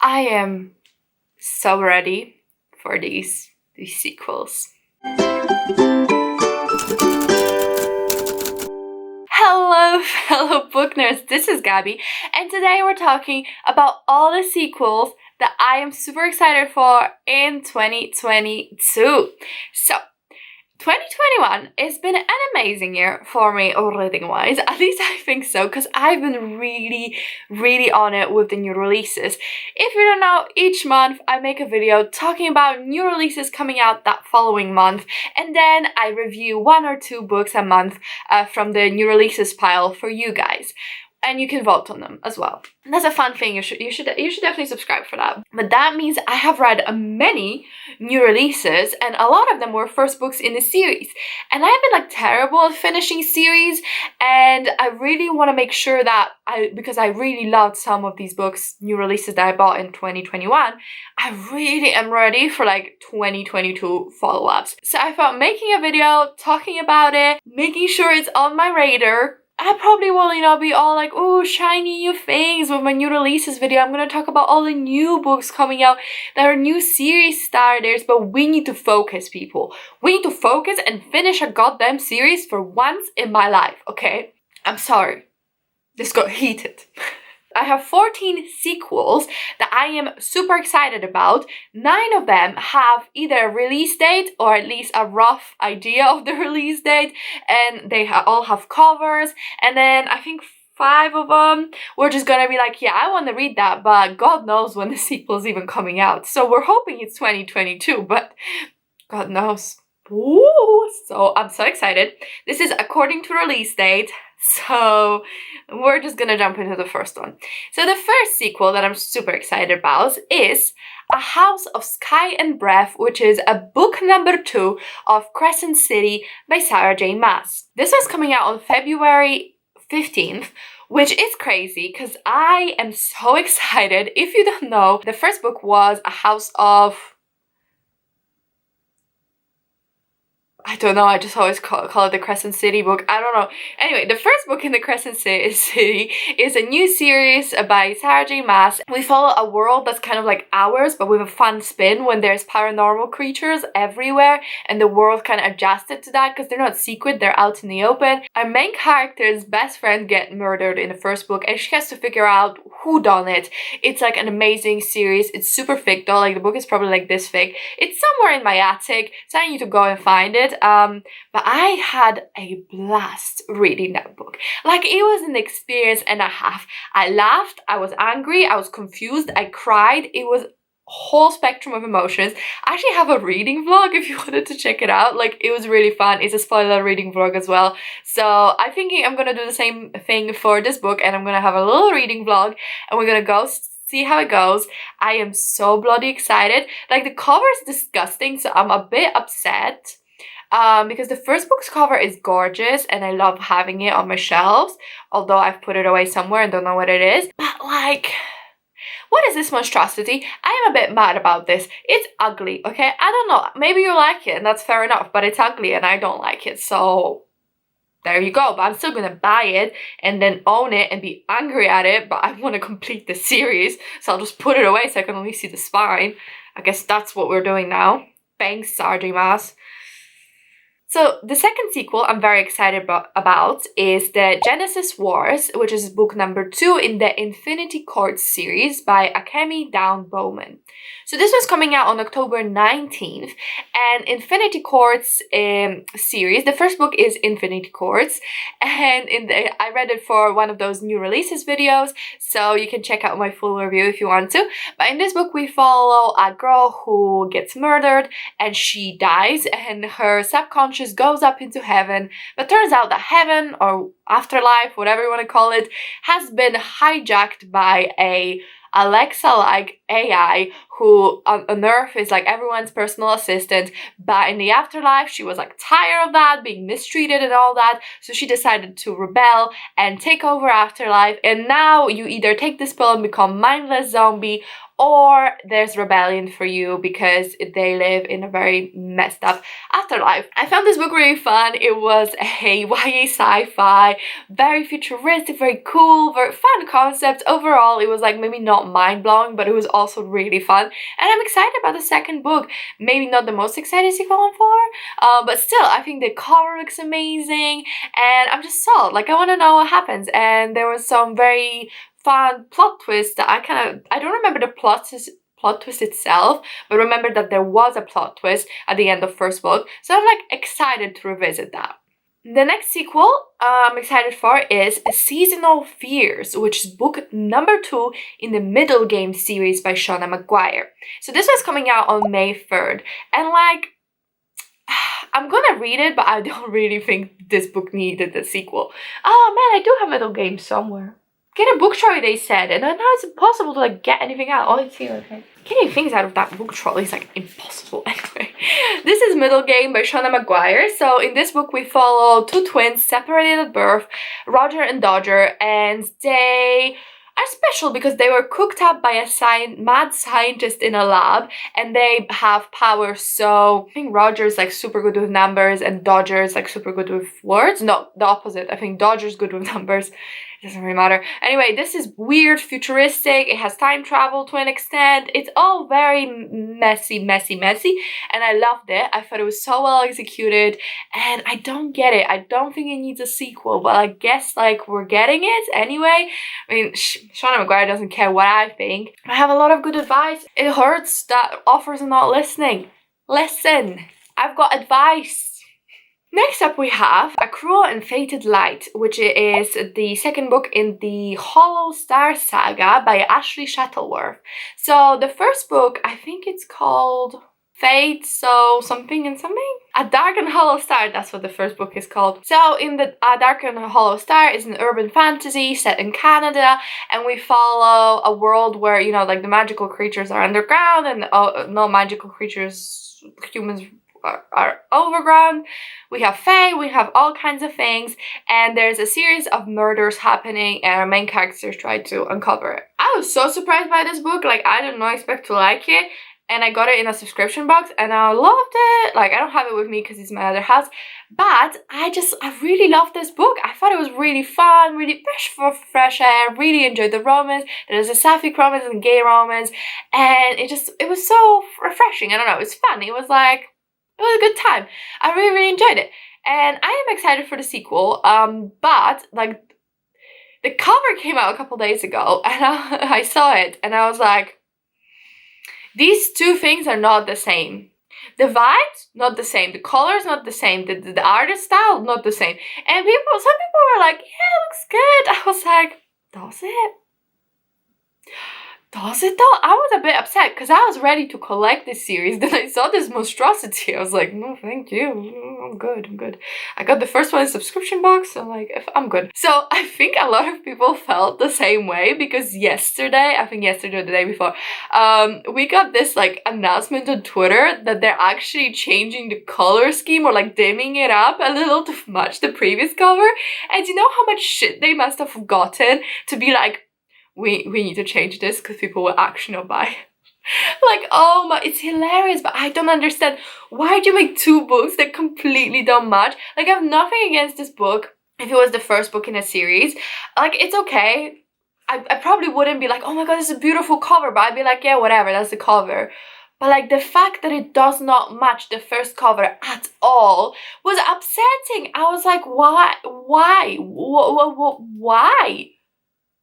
I am so ready for these sequels. Hello fellow book nerds, this is Gabby, and today we're talking about all the sequels that I am super excited for in 2022. So, 2021 has been an amazing year for me reading-wise, at least I think so, because I've been really on it with the new releases. If you don't know, each month I make a video talking about new releases coming out that following month, and then I review 1 or 2 books a month from the new releases pile for you guys. And you can vote on them as well. And that's a fun thing. You should definitely subscribe for that. But that means I have read many new releases, and a lot of them were first books in the series. And I've been terrible at finishing series, and I really want to make sure that because I really loved some of these books, new releases that I bought in 2021, I really am ready for 2022 follow-ups. So I thought making a video, talking about it, making sure it's on my radar. I probably will, be all oh, shiny new things with my new releases video. I'm gonna talk about all the new books coming out that are new series starters, but we need to focus, people. We need to focus and finish a goddamn series for once in my life, okay? I'm sorry. This got heated. I have 14 sequels that I am super excited about. 9 of them have either a release date or at least a rough idea of the release date, and they all have covers. And then I think 5 of them we're just gonna be yeah, I want to read that, but God knows when the sequel's even coming out. So we're hoping it's 2022, but God knows. Ooh, so I'm so excited. This is according to release date, so we're just gonna jump into the first one. So the first sequel that I'm super excited about is A House of Sky and Breath, which is a book number 2 of Crescent City by Sarah J. Maas. This one's coming out on February 15th, which is crazy because I am so excited. If you don't know, the first book was A House of... I don't know, I just always call it the Crescent City book. I don't know. Anyway, the first book in the Crescent City is a new series by Sarah J. Maas. We follow a world that's kind of like ours, but with a fun spin when there's paranormal creatures everywhere, and the world kind of adjusted to that because they're not secret, they're out in the open. Our main character's best friend gets murdered in the first book, and she has to figure out who done it. It's an amazing series. It's super thick though, the book is probably this thick. It's somewhere in my attic, so I need to go and find it. But I had a blast reading that book. It was an experience and a half. I laughed, I was angry, I was confused, I cried. It was a whole spectrum of emotions. I actually have a reading vlog if you wanted to check it out. It was really fun. It's a spoiler reading vlog as well. So I'm thinking I'm gonna do the same thing for this book, and I'm gonna have a little reading vlog, and we're gonna go see how it goes. I am so bloody excited. The cover is disgusting, so I'm a bit upset. Because the first book's cover is gorgeous and I love having it on my shelves, although I've put it away somewhere and don't know what it is. But what is this monstrosity? I am a bit mad about this. It's ugly, okay? I don't know. Maybe you like it and that's fair enough, but it's ugly and I don't like it, so there you go. But I'm still gonna buy it and then own it and be angry at it, but I want to complete the series, so I'll just put it away so I can only see the spine. I guess that's what we're doing now. Thanks, Sarah J. Maas. So the second sequel I'm very excited about is the Genesis Wars, which is book number 2 in the Infinity Court series by Akemi Dawn Bowman. So this was coming out on October 19th, and Infinity Courts series, the first book is Infinity Courts, and I read it for one of those new releases videos, so you can check out my full review if you want to. But in this book we follow a girl who gets murdered and she dies, and her subconscious goes up into heaven, but turns out that heaven, or afterlife, whatever you want to call it, has been hijacked by a Alexa-like AI who on Earth is everyone's personal assistant, but in the afterlife she was tired of that, being mistreated and all that, so she decided to rebel and take over afterlife. And now you either take this pill and become mindless zombie, or there's rebellion for you because they live in a very messed up afterlife. I found this book really fun. It was a YA sci-fi, very futuristic, very cool, very fun concept. Overall, it was like maybe not mind-blowing, but it was also really fun. And I'm excited about the second book. Maybe not the most excited sequel I'm for, but still, I think the cover looks amazing, and I'm just sold. Like, I want to know what happens. And there was some very fun plot twist that I don't remember the plot twist itself, but remember that there was a plot twist at the end of first book, so I'm like excited to revisit that. The next sequel I'm excited for is Seasonal Fears, which is book number 2 in the Middle Game series by Seanan McGuire. So this was coming out on May 3rd, and like, I'm gonna read it, but I don't really think this book needed a sequel. Oh man, I do have Middle Game somewhere. Get a book trolley, they said, and now it's impossible to like get anything out. Oh, it's here, okay. Getting things out of that book trolley is like impossible. Anyway, this is Middle Game by Seanan McGuire. So in this book we follow 2 twins separated at birth, Roger and Dodger, and they are special because they were cooked up by a mad scientist in a lab, and they have powers. So I think Roger's like super good with numbers and Dodger's like super good with words. No, the opposite. I think Dodger's good with numbers. It doesn't really matter. Anyway, this is weird, futuristic. It has time travel to an extent. It's all very messy, and I loved it. I thought it was so well executed, and I don't get it. I don't think it needs a sequel, but I guess like we're getting it anyway. I mean, Seanan McGuire doesn't care what I think. I have a lot of good advice. It hurts that authors are not listening. Listen, I've got advice. Next up we have A Cruel and Fated Light, which is the second book in the Hollow Star saga by Ashley Shuttleworth. So the first book, I think it's called Fate, so something and something? A Dark and Hollow Star, that's what the first book is called. So in the A Dark and Hollow Star is an urban fantasy set in Canada, and we follow a world where, you know, like the magical creatures are underground and no magical creatures, humans are overground. We have fae, we have all kinds of things, and there's a series of murders happening, and our main characters try to uncover it. I was so surprised by this book. Like, I did not expect to like it, and I got it in a subscription box, and I loved it. Like, I don't have it with me because it's my other house, but I really loved this book. I thought it was really fun, really fresh air, really enjoyed the romance. There's a sapphic romance and gay romance, and it was so refreshing. I don't know, it was fun. It was a good time. I really enjoyed it, and I am excited for the sequel. But like, the cover came out a couple days ago, and I saw it, and I was like, these two things are not the same. The vibes, not the same. The colors, not the same. The artist style, not the same. And some people were like, yeah, it looks good. I was like, does it? Does it though? I was a bit upset because I was ready to collect this series. Then I saw this monstrosity. I was like, no, thank you. I'm good. I got the first one in subscription box, so like, I'm good. So I think a lot of people felt the same way because yesterday, I think yesterday or the day before, we got this like announcement on Twitter that they're actually changing the color scheme or like dimming it up a little to match the previous cover. And you know how much shit they must have gotten to be like, we need to change this because people will actually not buy. Like, oh my, it's hilarious, but I don't understand. Why do you make 2 books that completely don't match? Like, I have nothing against this book if it was the first book in a series. Like, it's okay. I probably wouldn't be like, oh my god, this is a beautiful cover, but I'd be like, yeah, whatever, that's the cover. But like, the fact that it does not match the first cover at all was upsetting. I was like, why? Why?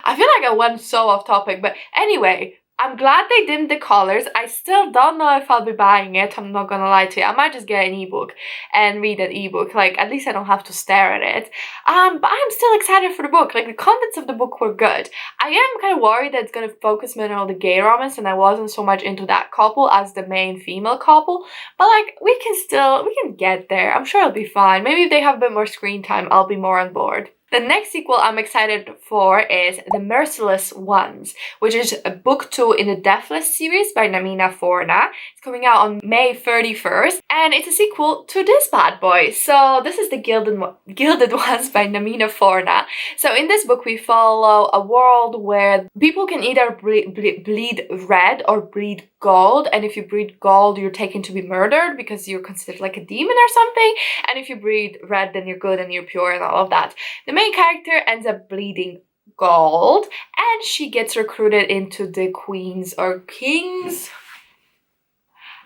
I feel like I went so off topic, but anyway, I'm glad they dimmed the colors. I still don't know if I'll be buying it, I'm not gonna lie to you. I might just get an ebook and read an ebook. Like, at least I don't have to stare at it. But I'm still excited for the book. Like, the contents of the book were good. I am kind of worried that it's gonna focus more on the gay romance, and I wasn't so much into that couple as the main female couple. But like, we can get there. I'm sure it'll be fine. Maybe if they have a bit more screen time, I'll be more on board. The next sequel I'm excited for is The Merciless Ones, which is a book 2 in the Deathless series by Namina Forna. It's coming out on May 31st, and it's a sequel to this bad boy. So this is the Gilded Ones by Namina Forna. So in this book we follow a world where people can either bleed red or bleed gold, and if you bleed gold you're taken to be murdered because you're considered like a demon or something, and if you bleed red then you're good and you're pure and all of that. The main character ends up bleeding gold, and she gets recruited into the Queen's or King's,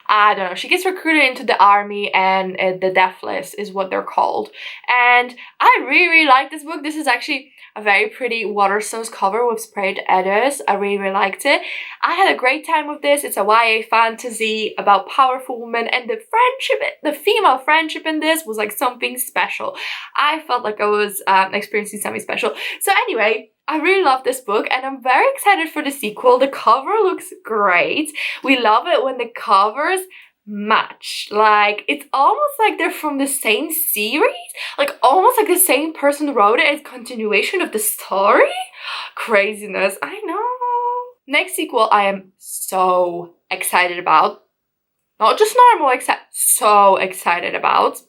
I don't know, she gets recruited into the army, and the Deathless is what they're called. And I really like this book. This is actually a very pretty Waterstones cover with sprayed edges. I really liked it. I had a great time with this. It's a YA fantasy about powerful women, and the friendship, the female friendship in this was like something special. I felt like I was experiencing something special. So anyway, I really love this book, and I'm very excited for the sequel. The cover looks great. We love it when the covers match. Like, it's almost like they're from the same series. Like, almost like the same person wrote it as continuation of the story. Craziness, I know. Next sequel I am so excited about. Not just normal, so excited about,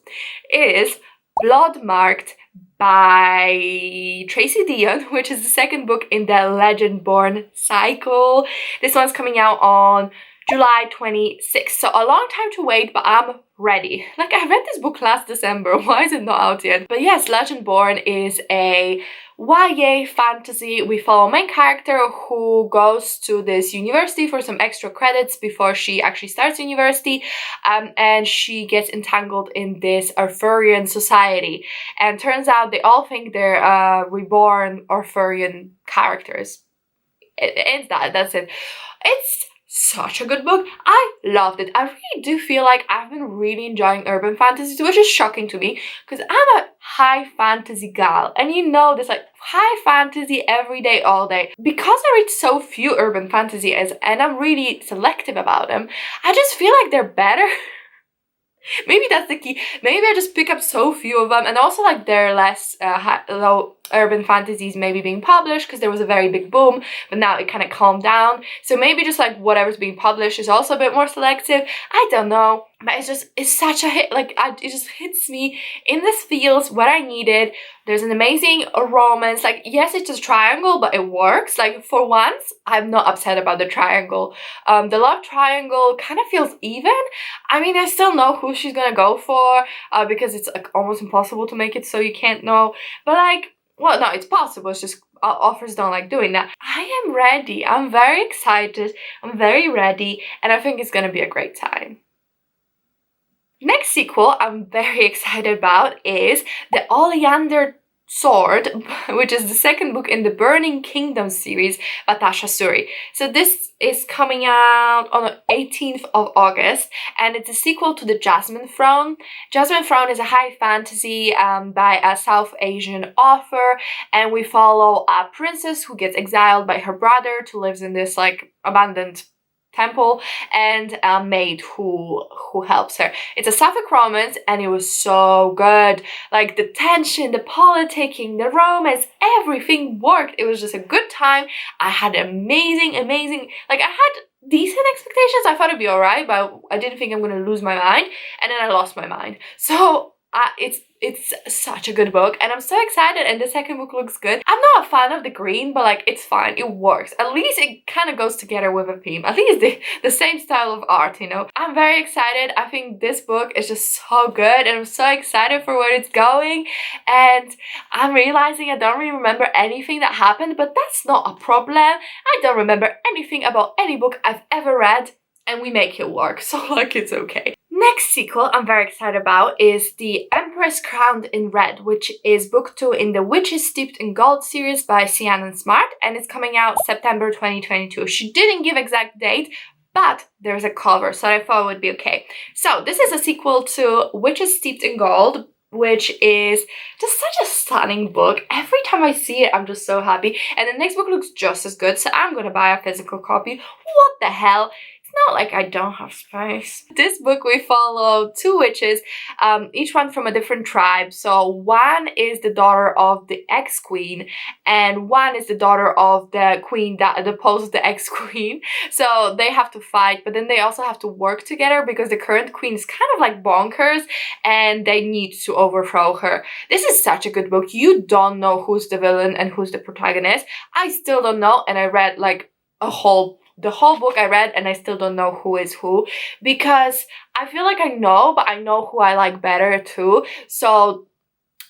is Bloodmarked by Tracy Deonn, which is the second book in the Legendborn cycle. This one's coming out on July 26th, so a long time to wait, but I'm ready. Like, I read this book last December. Why is it not out yet? But yes, Legendborn is a YA fantasy. We follow a main character who goes to this university for some extra credits before she actually starts university, and she gets entangled in this Arthurian society, and turns out they all think they're reborn Arthurian characters. That's it. It's such a good book. I loved it. I really do feel like I've been really enjoying urban fantasy, which is shocking to me because I'm a high fantasy gal, and you know this, like high fantasy every day, all day. Because I read so few urban fantasy and I'm really selective about them, I just feel like they're better. Maybe that's the key. Maybe I just pick up so few of them, and also like they're less low urban fantasies maybe being published because there was a very big boom, but now it kind of calmed down. So maybe just like whatever's being published is also a bit more selective. I don't know, but it's such a hit. Like it just hits me in this feels what I needed. There's an amazing romance. Like, yes, it's a triangle, but it works. Like, for once, I'm not upset about the triangle. The love triangle kind of feels even. I mean, I still know who she's gonna go for because it's like almost impossible to make it so you can't know. But like, well, no, it's possible. It's just authors don't like doing that. I am ready. I'm very excited. I'm very ready, and I think it's gonna be a great time. Next sequel I'm very excited about is the Oleander Sword, which is the second book in the Burning Kingdom series by Tasha Suri. So this is coming out on the 18th of August, and it's a sequel to the Jasmine Throne. Jasmine Throne is a high fantasy by a South Asian author, and we follow a princess who gets exiled by her brother to live in this like abandoned temple, and a maid who helps her. It's a sapphic romance, and it was so good. Like, the tension, the politicking, the romance, everything worked. It was just a good time. I had amazing, like, I had decent expectations. I thought it'd be alright, but I didn't think I'm gonna lose my mind, and then I lost my mind. So it's such a good book, and I'm so excited, and the second book looks good. I'm not a fan of the green, but like, it's fine, it works. At least it kind of goes together with a theme. I think it's the same style of art, you know. I'm very excited. I think this book is just so good, and I'm so excited for where it's going, and I'm realizing I don't really remember anything that happened, but that's not a problem. I don't remember anything about any book I've ever read, and we make it work, so like, it's okay. Next sequel I'm very excited about is the Empress Crown in Red, which is book 2 in the Witches Steeped in Gold series by Ciannon Smart, and it's coming out September 2022. She didn't give exact date, but there's a cover, so I thought it would be okay. So this is a sequel to Witches Steeped in Gold, which is just such a stunning book. Every time I see it, I'm just so happy. And the next book looks just as good, so I'm gonna buy a physical copy. What the hell? It's not like I don't have space. This book we follow two witches, each one from a different tribe. So one is the daughter of the ex-queen, and one is the daughter of the queen that deposed the ex-queen. So they have to fight, but then they also have to work together because the current queen is kind of like bonkers, and they need to overthrow her. This is such a good book. You don't know who's the villain and who's the protagonist. I still don't know, and I read like the whole book I read, and I still don't know who is who, because I feel like I know, but I know who I like better too. So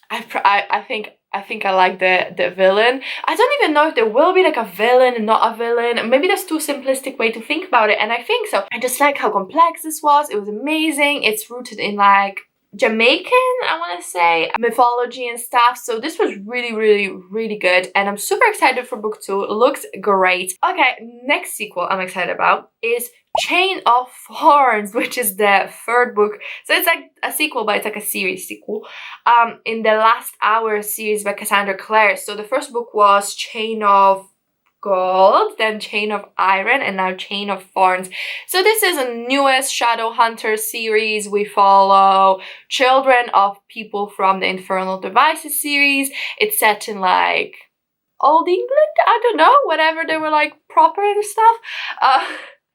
I think I like the villain. I don't even know if there will be like a villain and not a villain. Maybe that's too simplistic way to think about it, and I think so. I just like how complex this was. It was amazing. It's rooted in like Jamaican, I want to say, mythology and stuff. So this was really, really, really good, and I'm super excited for book 2. It looks great. Okay, next sequel I'm excited about is Chain of Thorns, which is the third book. So it's like a sequel, but it's like a series sequel. In the Last Hour series by Cassandra Clare. So the first book was Chain of Gold, then Chain of Iron, and now Chain of Thorns. So this is a newest Shadowhunter series. We follow children of people from the Infernal Devices series. It's set in like Old England, I don't know, whatever they were like proper and stuff.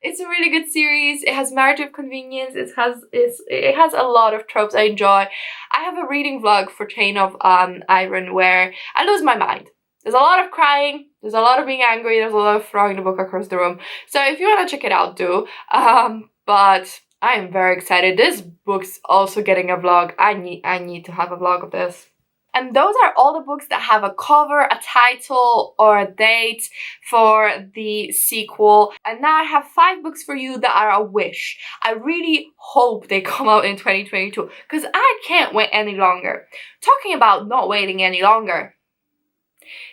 It's a really good series. It has Marriage of Convenience. It has a lot of tropes I enjoy. I have a reading vlog for Chain of Iron where I lose my mind. There's a lot of crying, there's a lot of being angry, there's a lot of throwing the book across the room. So if you want to check it out, do. But I am very excited. This book's also getting a vlog. I need to have a vlog of this. And those are all the books that have a cover, a title, or a date for the sequel. And now I have 5 books for you that are a wish. I really hope they come out in 2022 because I can't wait any longer. Talking about not waiting any longer.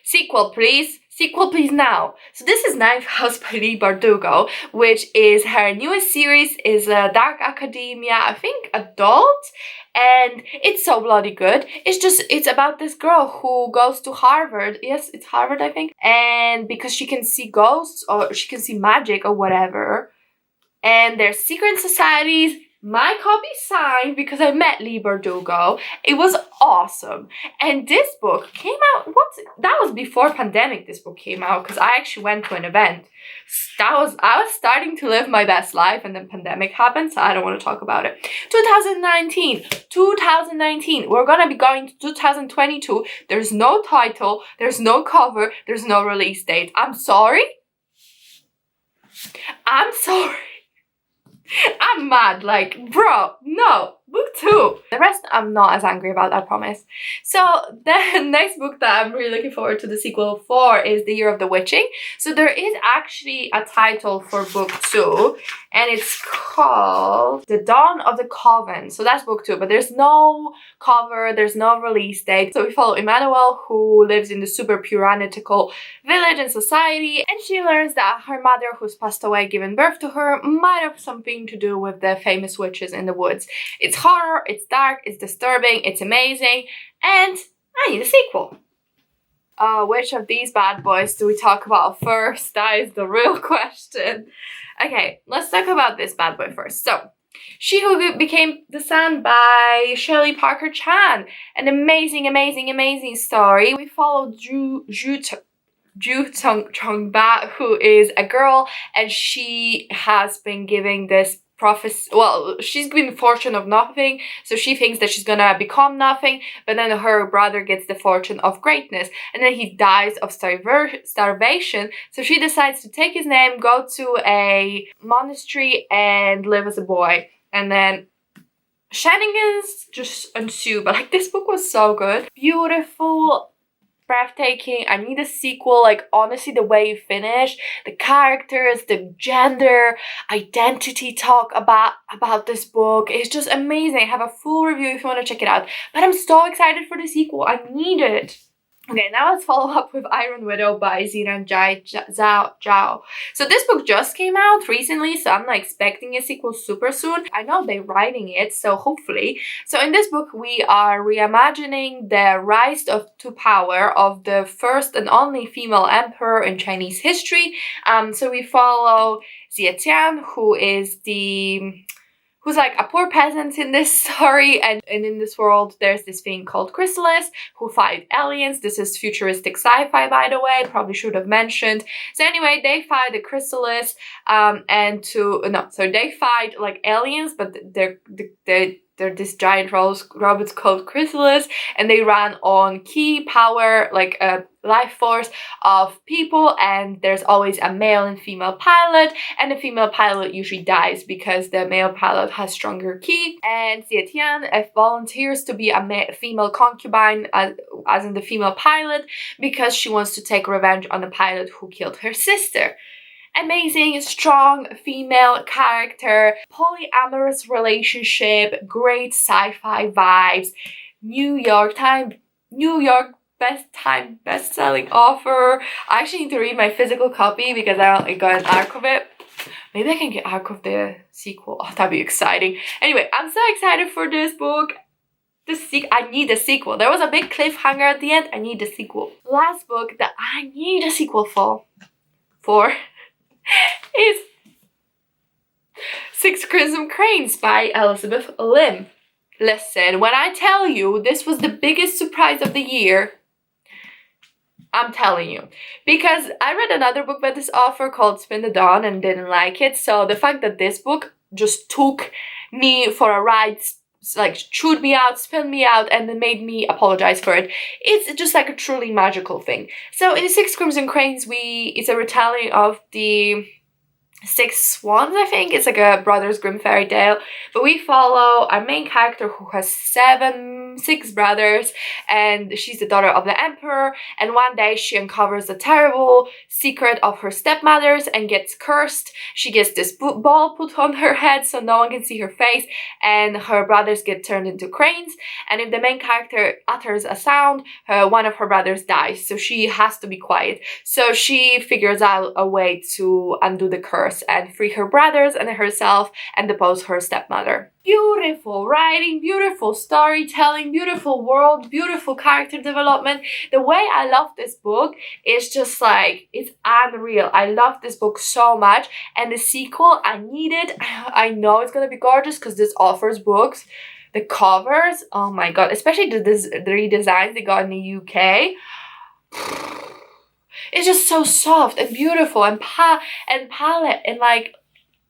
Sequel, please. Sequel, please, now. So this is Ninth House by Leigh Bardugo, which is her newest series, is Dark Academia, I think adult, and it's so bloody good. It's about this girl who goes to Harvard. Yes, it's Harvard, I think. And because she can see ghosts, or she can see magic, or whatever. And there's secret societies. My copy signed because I met Leigh Bardugo. It was awesome. And this book came out, that was before pandemic this book came out, because I actually went to an event. I was starting to live my best life, and then pandemic happened, so I don't want to talk about it. 2019. We're gonna be going to 2022. There's no title, there's no cover, there's no release date. I'm sorry. I'm mad, like, bro, no, book 2. The rest I'm not as angry about, I promise. So the next book that I'm really looking forward to the sequel for is The Year of the Witching. So there is actually a title for book 2, and it's called The Dawn of the Coven. So that's book 2, but there's no cover, there's no release date. So we follow Emmanuel, who lives in the super puritanical village and society, and she learns that her mother, who's passed away giving birth to her, might have something to do with the famous witches in the woods. It's horror, it's dark, it's disturbing, it's amazing, and I need a sequel. Which of these bad boys do we talk about first? That is the real question. Okay, let's talk about this bad boy first. So, She Who Became the Sun by Shelley Parker Chan. An amazing, amazing, amazing story. We follow Ju Chong-ba, who is a girl, and she has been giving this prophecy. Well, she's been fortune of nothing, so she thinks that she's gonna become nothing, but then her brother gets the fortune of greatness, and then he dies of starvation, so she decides to take his name, go to a monastery, and live as a boy. And then shenanigans just ensue, but like, this book was so good. Beautiful, breathtaking. I need a sequel. Like, honestly, the way you finish, the characters, the gender identity talk about this book is just amazing. I have a full review if you want to check it out, but I'm so excited for the sequel. I need it. Okay, now let's follow up with Iron Widow by Seanan Zhao. So this book just came out recently, so I'm not expecting a sequel super soon. I know they're writing it, so hopefully. So in this book, we are reimagining the rise to power of the first and only female emperor in Chinese history. So we follow Tian, who's like a poor peasant in this story, and in this world there's this thing called Chrysalis who fight aliens. This is futuristic sci-fi, by the way, probably should have mentioned. So anyway, they fight the Chrysalis they fight like aliens, but they're this giant robots called Chrysalis, and they run on key power, like a life force of people, and there's always a male and female pilot, and the female pilot usually dies because the male pilot has stronger ki. And Tian volunteers to be a female concubine, as in the female pilot, because she wants to take revenge on the pilot who killed her sister. Amazing, strong female character, polyamorous relationship, great sci-fi vibes, New York best-selling author. I actually need to read my physical copy because I got an arc of it. Maybe I can get arc of the sequel. Oh, that'd be exciting. Anyway, I'm so excited for this book. I need a sequel. There was a big cliffhanger at the end. I need a sequel. Last book that I need a sequel for is 6 Crimson Cranes by Elizabeth Lim. Listen, when I tell you this was the biggest surprise of the year, I'm telling you. Because I read another book by this author called Spin the Dawn and didn't like it. So the fact that this book just took me for a ride, like chewed me out, spilled me out, and then made me apologize for it. It's just like a truly magical thing. So in 6 Crimson Cranes, it's a retelling of the 6 Swans, I think. It's like a Brothers Grimm fairy tale. But we follow our main character who has 6 brothers, and she's the daughter of the emperor. And one day she uncovers the terrible secret of her stepmothers and gets cursed. She gets this ball put on her head so no one can see her face, and her brothers get turned into cranes. And if the main character utters a sound, one of her brothers dies. So she has to be quiet. So she figures out a way to undo the curse and free her brothers and herself and depose her stepmother. Beautiful writing, beautiful storytelling, beautiful world, beautiful character development. The way I love this book is just like, it's unreal. I love this book so much, and the sequel, I need it. I know it's gonna be gorgeous because this author's books, the covers, oh my god, especially the redesigns they got in the UK. It's just so soft and beautiful and palette and like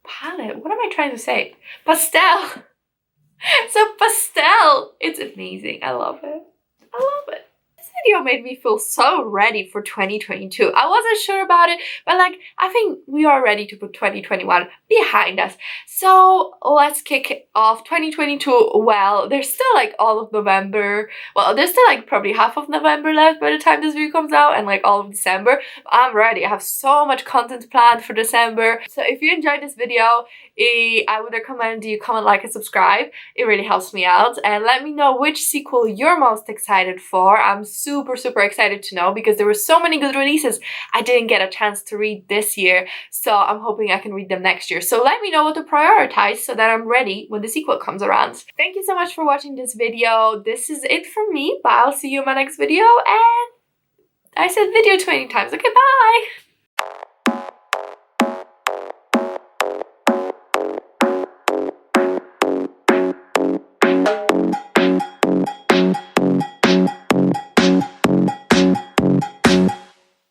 palette. What am I trying to say? Pastel. So pastel. It's amazing. I love it. I love it. This video made me feel so ready for 2022. I wasn't sure about it, but like I think we are ready to put 2021 behind us. So let's kick off 2022. Well, there's still like all of November. Well, there's still like probably half of November left by the time this video comes out, and like all of December. I'm ready. I have so much content planned for December. So if you enjoyed this video, I would recommend you comment, like, and subscribe. It really helps me out. And let me know which sequel you're most excited for. I'm super excited to know because there were so many good releases I didn't get a chance to read this year. So I'm hoping I can read them next year. So let me know what to prioritize so that I'm ready when the sequel comes around. Thank you so much for watching this video. This is it from me, but I'll see you in my next video. And I said video 20 times. Okay, bye!